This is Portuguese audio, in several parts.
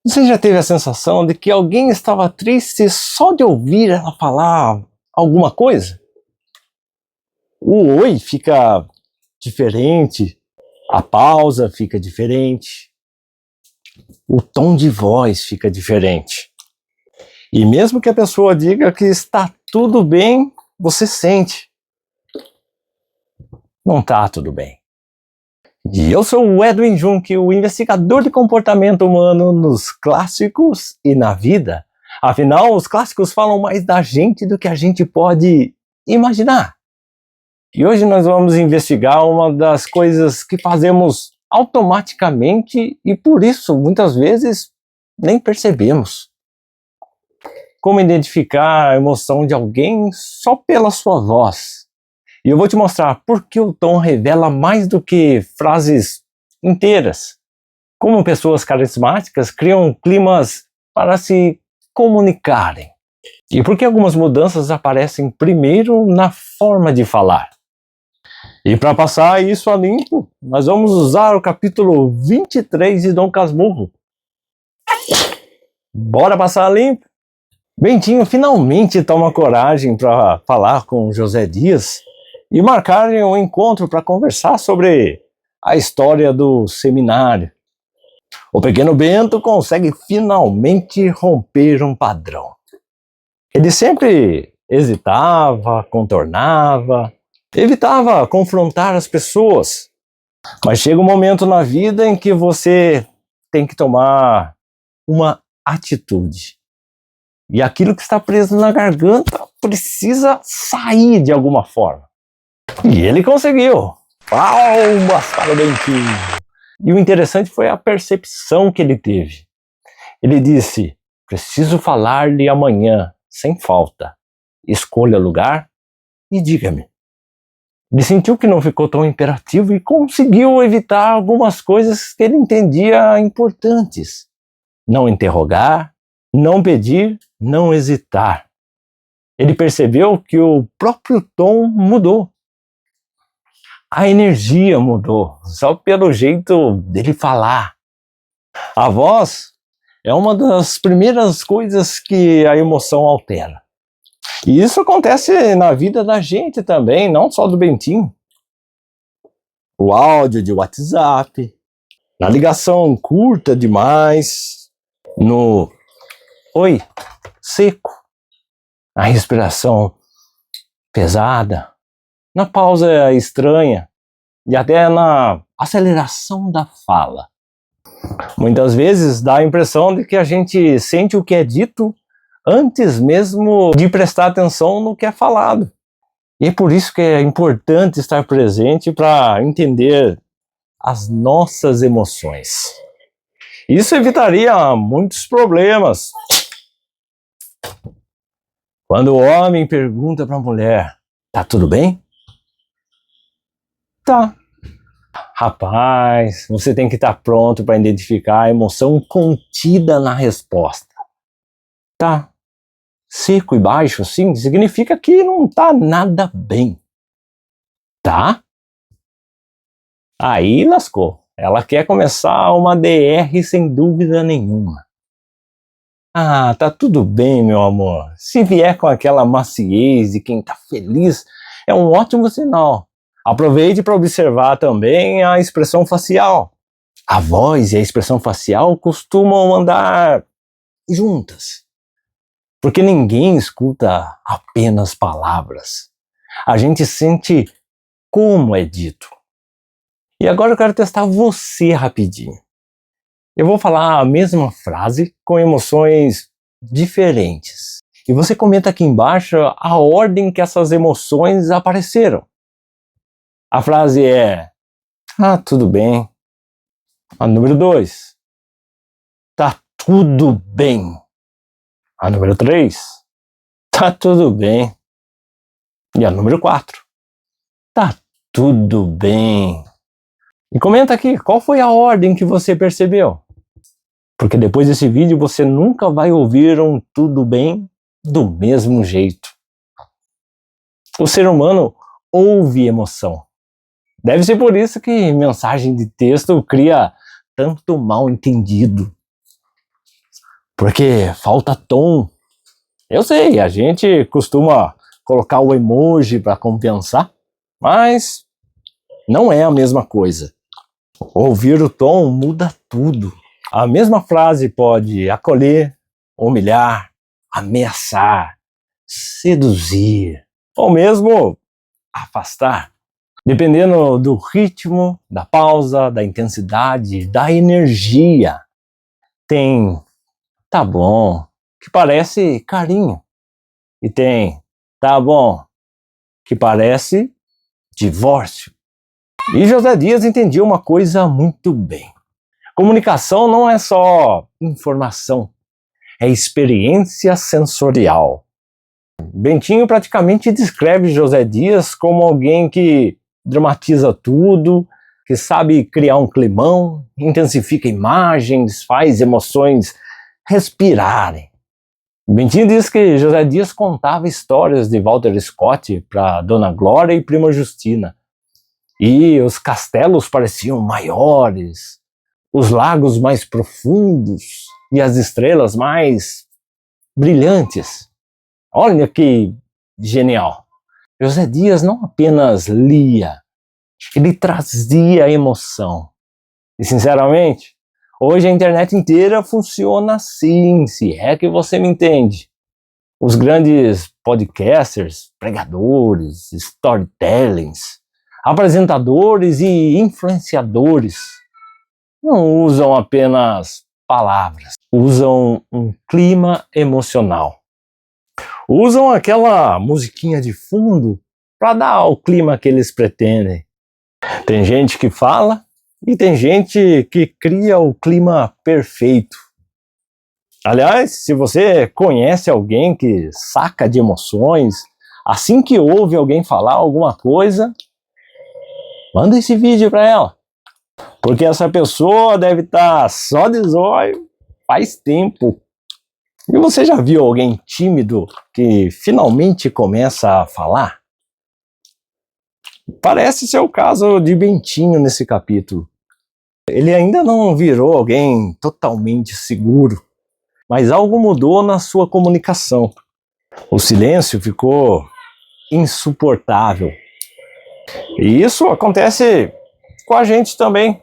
Você já teve a sensação de que alguém estava triste só de ouvir ela falar alguma coisa? O oi fica diferente, a pausa fica diferente, o tom de voz fica diferente. E mesmo que a pessoa diga que está tudo bem, você sente. Não está tudo bem. E eu sou o Edwin Junk, o investigador de comportamento humano nos clássicos e na vida. Afinal, os clássicos falam mais da gente do que a gente pode imaginar. E hoje nós vamos investigar uma das coisas que fazemos automaticamente e por isso, muitas vezes, nem percebemos. Como identificar a emoção de alguém só pela sua voz. E eu vou te mostrar por que o tom revela mais do que frases inteiras. Como pessoas carismáticas criam climas para se comunicarem. E por que algumas mudanças aparecem primeiro na forma de falar. E para passar isso a limpo, nós vamos usar o capítulo 23 de Dom Casmurro. Bora passar a limpo? Bentinho finalmente toma coragem para falar com José Dias e marcarem um encontro para conversar sobre a história do seminário. O pequeno Bento consegue finalmente romper um padrão. Ele sempre hesitava, contornava, evitava confrontar as pessoas. Mas chega um momento na vida em que você tem que tomar uma atitude. E aquilo que está preso na garganta precisa sair de alguma forma. E ele conseguiu. Palmas para o Bentinho. E o interessante foi a percepção que ele teve. Ele disse, preciso falar-lhe amanhã, sem falta. Escolha lugar e diga-me. Ele sentiu que não ficou tão imperativo e conseguiu evitar algumas coisas que ele entendia importantes. Não interrogar, não pedir, não hesitar. Ele percebeu que o próprio tom mudou. A energia mudou, só pelo jeito dele falar. A voz é uma das primeiras coisas que a emoção altera. E isso acontece na vida da gente também, não só do Bentinho. O áudio de WhatsApp, na ligação curta demais, no oi seco, na respiração pesada, na pausa estranha e até na aceleração da fala. Muitas vezes dá a impressão de que a gente sente o que é dito antes mesmo de prestar atenção no que é falado. E é por isso que é importante estar presente para entender as nossas emoções. Isso evitaria muitos problemas. Quando o homem pergunta para a mulher, tá tudo bem? Tá. Rapaz, você tem que estar pronto para identificar a emoção contida na resposta. Tá. Seco e baixo, assim, significa que não tá nada bem. Tá? Aí lascou. Ela quer começar uma DR sem dúvida nenhuma. Ah, tá tudo bem, meu amor. Se vier com aquela maciez de quem tá feliz, é um ótimo sinal. Aproveite para observar também a expressão facial. A voz e a expressão facial costumam andar juntas. Porque ninguém escuta apenas palavras. A gente sente como é dito. E agora eu quero testar você rapidinho. Eu vou falar a mesma frase com emoções diferentes. E você comenta aqui embaixo a ordem que essas emoções apareceram. A frase é, ah, tudo bem. A número 2, tá tudo bem. A número 3, tá tudo bem. E a número 4, tá tudo bem. E comenta aqui, qual foi a ordem que você percebeu? Porque depois desse vídeo você nunca vai ouvir um tudo bem do mesmo jeito. O ser humano ouve emoção. Deve ser por isso que mensagem de texto cria tanto mal entendido. porque falta tom. Eu sei, a gente costuma colocar o emoji para compensar, mas não é a mesma coisa. Ouvir o tom muda tudo. A mesma frase pode acolher, humilhar, ameaçar, seduzir, ou mesmo afastar, dependendo do ritmo, da pausa, da intensidade, da energia. Tem tá bom, que parece carinho, e tem tá bom, que parece divórcio. E José Dias entendia uma coisa muito bem. Comunicação não é só informação, é experiência sensorial. Bentinho praticamente descreve José Dias como alguém que dramatiza tudo, que sabe criar um climão, intensifica imagens, faz emoções respirarem. Bentinho diz que José Dias contava histórias de Walter Scott para Dona Glória e Prima Justina. E os castelos pareciam maiores, os lagos mais profundos e as estrelas mais brilhantes. Olha que genial! José Dias não apenas lia, ele trazia emoção. E sinceramente, hoje a internet inteira funciona assim, se é que você me entende. Os grandes podcasters, pregadores, storytellings, apresentadores e influenciadores não usam apenas palavras, usam um clima emocional. Usam aquela musiquinha de fundo para dar o clima que eles pretendem. Tem gente que fala e tem gente que cria o clima perfeito. Aliás, se você conhece alguém que saca de emoções, assim que ouve alguém falar alguma coisa, manda esse vídeo para ela. Porque essa pessoa deve estar só de zóio faz tempo. E você já viu alguém tímido que finalmente começa a falar? Parece ser o caso de Bentinho nesse capítulo. Ele ainda não virou alguém totalmente seguro, mas algo mudou na sua comunicação. O silêncio ficou insuportável. E isso acontece com a gente também.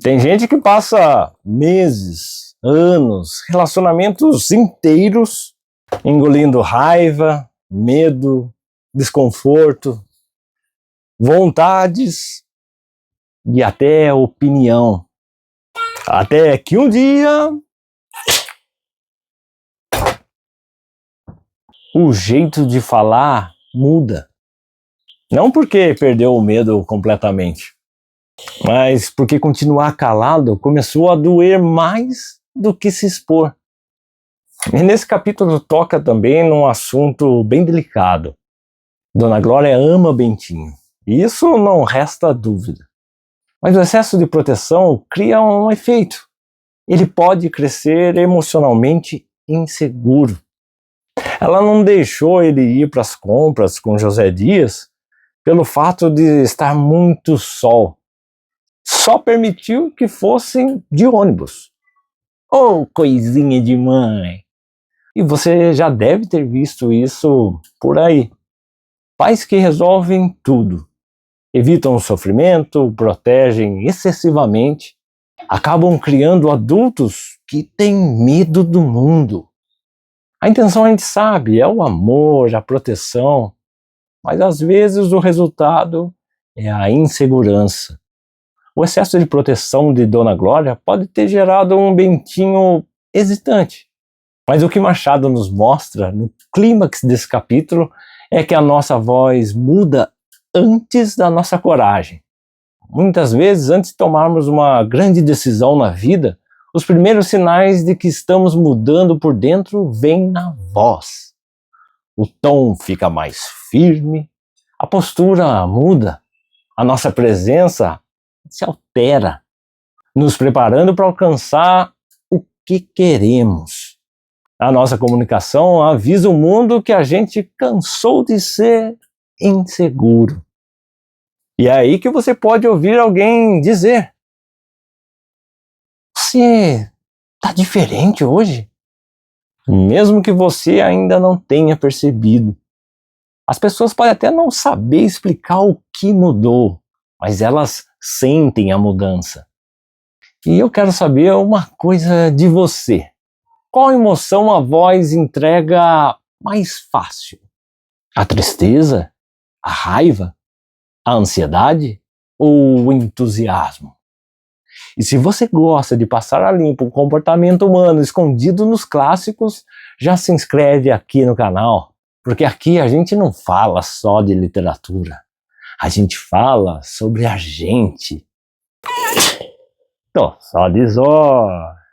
Tem gente que passa meses, anos, relacionamentos inteiros engolindo raiva, medo, desconforto, vontades e até opinião. Até que um dia o jeito de falar muda. Não porque perdeu o medo completamente, mas porque continuar calado começou a doer mais do que se expor. E nesse capítulo toca também num assunto bem delicado. Dona Glória ama Bentinho, e isso não resta dúvida. Mas o excesso de proteção cria um efeito. Ele pode crescer emocionalmente inseguro. Ela não deixou ele ir para as compras com José Dias pelo fato de estar muito sol. Só permitiu que fossem de ônibus. Oh, coisinha de mãe! E você já deve ter visto isso por aí. Pais que resolvem tudo. Evitam o sofrimento, protegem excessivamente, acabam criando adultos que têm medo do mundo. A intenção a gente sabe, é o amor, a proteção, mas às vezes o resultado é a insegurança. O excesso de proteção de Dona Glória pode ter gerado um Bentinho hesitante. Mas o que Machado nos mostra no clímax desse capítulo é que a nossa voz muda antes da nossa coragem. Muitas vezes, antes de tomarmos uma grande decisão na vida, os primeiros sinais de que estamos mudando por dentro vêm na voz. O tom fica mais firme, a postura muda, a nossa presença se altera, nos preparando para alcançar o que queremos. A nossa comunicação avisa o mundo que a gente cansou de ser inseguro. E é aí que você pode ouvir alguém dizer: você tá diferente hoje? mesmo que você ainda não tenha percebido. As pessoas podem até não saber explicar o que mudou, mas elas sentem a mudança. E eu quero saber uma coisa de você. Qual emoção a voz entrega mais fácil? A tristeza? A raiva? A ansiedade? Ou o entusiasmo? E se você gosta de passar a limpo o comportamento humano escondido nos clássicos, já se inscreve aqui no canal, porque aqui a gente não fala só de literatura, a gente fala sobre a gente. Tô só de zóio.